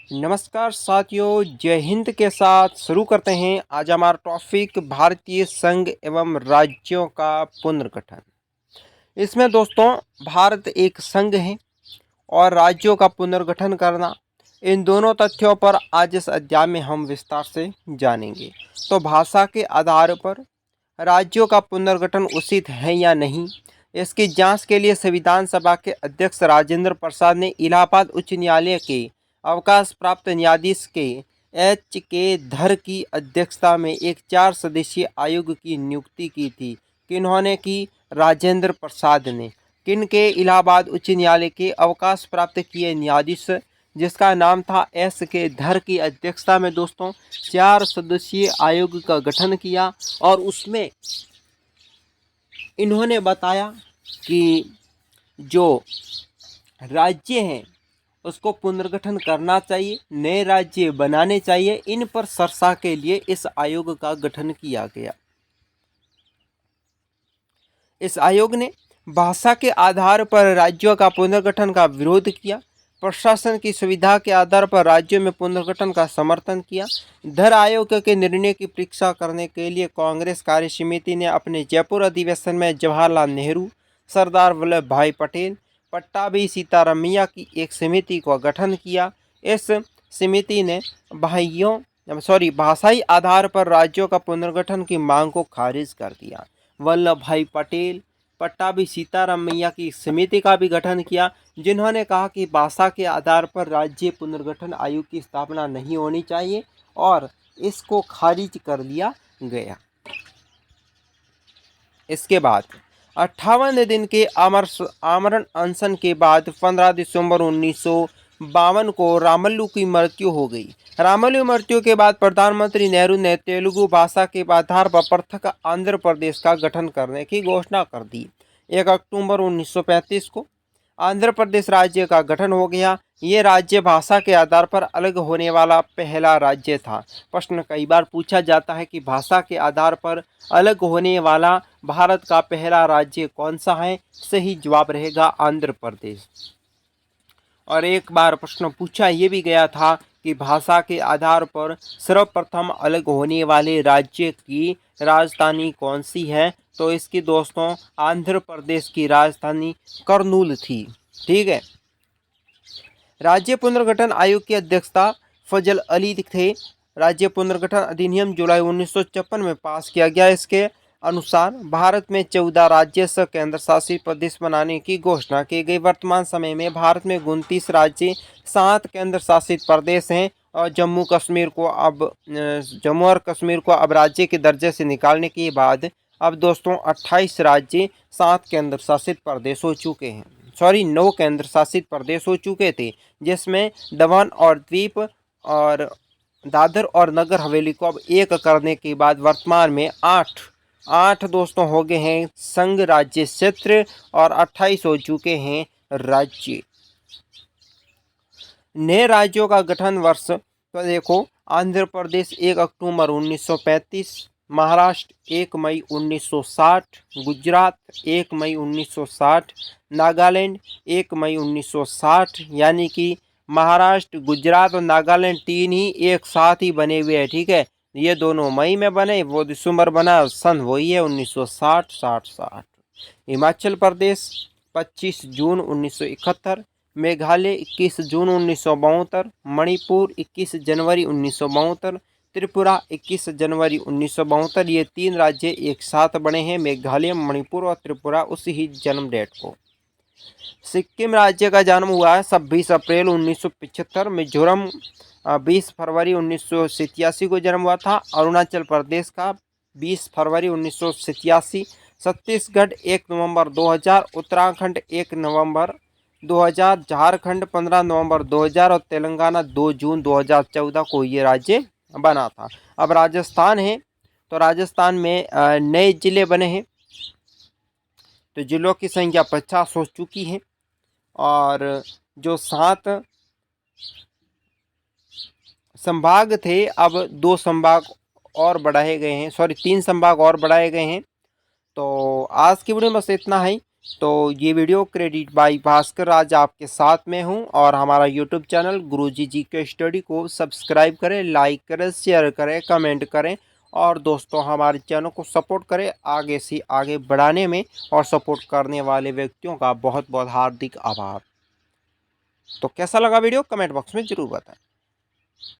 नमस्कार साथियों, जय हिंद के साथ शुरू करते हैं। आज हमारा टॉपिक भारतीय संघ एवं राज्यों का पुनर्गठन। इसमें दोस्तों भारत एक संघ है और राज्यों का पुनर्गठन करना, इन दोनों तथ्यों पर आज इस अध्याय में हम विस्तार से जानेंगे। तो भाषा के आधार पर राज्यों का पुनर्गठन उचित है या नहीं, इसकी जांच के लिए संविधान सभा के अध्यक्ष राजेंद्र प्रसाद ने इलाहाबाद उच्च न्यायालय के अवकाश प्राप्त न्यायाधीश के के धर की अध्यक्षता में एक 4 सदस्यीय आयोग की नियुक्ति की थी। किन्होंने की? राजेंद्र प्रसाद ने। किन के? इलाहाबाद उच्च न्यायालय के अवकाश प्राप्त किए न्यायाधीश जिसका नाम था के धर की अध्यक्षता में दोस्तों 4 सदस्यीय आयोग का गठन किया और उसमें इन्होंने बताया कि जो राज्य हैं उसको पुनर्गठन करना चाहिए, नए राज्य बनाने चाहिए। इन पर चर्चा के लिए इस आयोग का गठन किया गया। इस आयोग ने भाषा के आधार पर राज्यों का पुनर्गठन का विरोध किया, प्रशासन की सुविधा के आधार पर राज्यों में पुनर्गठन का समर्थन किया। धर आयोग के निर्णय की परीक्षा करने के लिए कांग्रेस कार्य समिति ने अपने जयपुर अधिवेशन में जवाहरलाल नेहरू, सरदार वल्लभ भाई पटेल, पट्टाभी सीतारमैया की एक समिति का गठन किया। इस समिति ने भाषाई आधार पर राज्यों का पुनर्गठन की मांग को खारिज कर दिया। वल्लभ भाई पटेल, पट्टाभी सीतारमैया की समिति का भी गठन किया, जिन्होंने कहा कि भाषा के आधार पर राज्य पुनर्गठन आयोग की स्थापना नहीं होनी चाहिए और इसको खारिज कर दिया गया। इसके बाद 58 दिन के आमरण अनशन के बाद 15 दिसंबर 1952 को रामल्लू की मृत्यु हो गई। रामल्लू मृत्यु के बाद प्रधानमंत्री नेहरू ने तेलुगु भाषा के आधार पर पृथक आंध्र प्रदेश का गठन करने की घोषणा कर दी। 1 अक्टूबर 1935 को आंध्र प्रदेश राज्य का गठन हो गया। ये राज्य भाषा के आधार पर अलग होने वाला पहला राज्य था। प्रश्न कई बार पूछा जाता है कि भाषा के आधार पर अलग होने वाला भारत का पहला राज्य कौन सा है? सही जवाब रहेगा आंध्र प्रदेश। और एक बार प्रश्न पूछा ये भी गया था कि भाषा के आधार पर सर्वप्रथम अलग होने वाले राज्य की राजधानी कौन सी है? तो इसकी दोस्तों आंध्र प्रदेश की राजधानी करनूल थी। ठीक है। राज्य पुनर्गठन आयोग की अध्यक्षता फजल अली थे। राज्य पुनर्गठन अधिनियम जुलाई 1956 में पास किया गया। इसके अनुसार भारत में 14 राज्य से केंद्र शासित प्रदेश बनाने की घोषणा की गई। वर्तमान समय में भारत में 29 राज्य, 7 केंद्र शासित प्रदेश हैं और जम्मू और कश्मीर को अब राज्य के दर्जे से निकालने के बाद अब दोस्तों 28 राज्य, 7 केंद्र शासित प्रदेश हो चुके हैं। 9 केंद्र शासित प्रदेश हो चुके थे, जिसमें दमन और द्वीप और दादर और नगर हवेली को अब एक करने के बाद वर्तमान में 8 दोस्तों हो गए हैं संघ राज्य क्षेत्र और 28 हो चुके हैं राज्य। नए राज्यों का गठन वर्ष तो देखो, आंध्र प्रदेश 1 अक्टूबर 1935, महाराष्ट्र 1 मई 1960, गुजरात 1 मई 1960, नागालैंड 1 मई 1960। यानी कि महाराष्ट्र, गुजरात और नागालैंड 3 ही एक साथ ही बने हुए हैं। ठीक है, ये दोनों मई में बने, वो दिसंबर बना, सन वही है 1960 60। हिमाचल प्रदेश 25 जून 1971, मेघालय 21 जून 1972, मणिपुर 21 जनवरी 1972, त्रिपुरा 21 जनवरी 1972। ये 3 राज्य एक साथ बने हैं, मेघालय, मणिपुर और त्रिपुरा उसी ही जन्म डेट को। सिक्किम राज्य का जन्म हुआ है 26 अप्रैल 1975। मिजोरम 20 फरवरी 1987 को जन्म हुआ था। अरुणाचल प्रदेश का 20 फरवरी 1987। छत्तीसगढ़ 1 नवंबर 2000, उत्तराखंड 1 नवंबर 2000, झारखंड 15 नवंबर 2000 और तेलंगाना 2 जून 2014 को ये राज्य बना था। अब राजस्थान है, तो राजस्थान में नए जिले बने हैं, तो जिलों की संख्या 50 हो चुकी है और जो 7 संभाग थे अब 2 संभाग और बढ़ाए गए हैं, 3 संभाग और बढ़ाए गए हैं। तो आज की वीडियो में बस इतना है। तो ये वीडियो क्रेडिट बाय भास्कर आज आपके साथ में हूँ। और हमारा यूट्यूब चैनल गुरुजी जी के स्टडी को सब्सक्राइब करें, लाइक करें, शेयर करें, कमेंट करें और दोस्तों हमारे चैनल को सपोर्ट करें आगे से आगे बढ़ाने में। और सपोर्ट करने वाले व्यक्तियों का बहुत बहुत हार्दिक आभार। तो कैसा लगा वीडियो कमेंट बॉक्स में ज़रूर बताएं।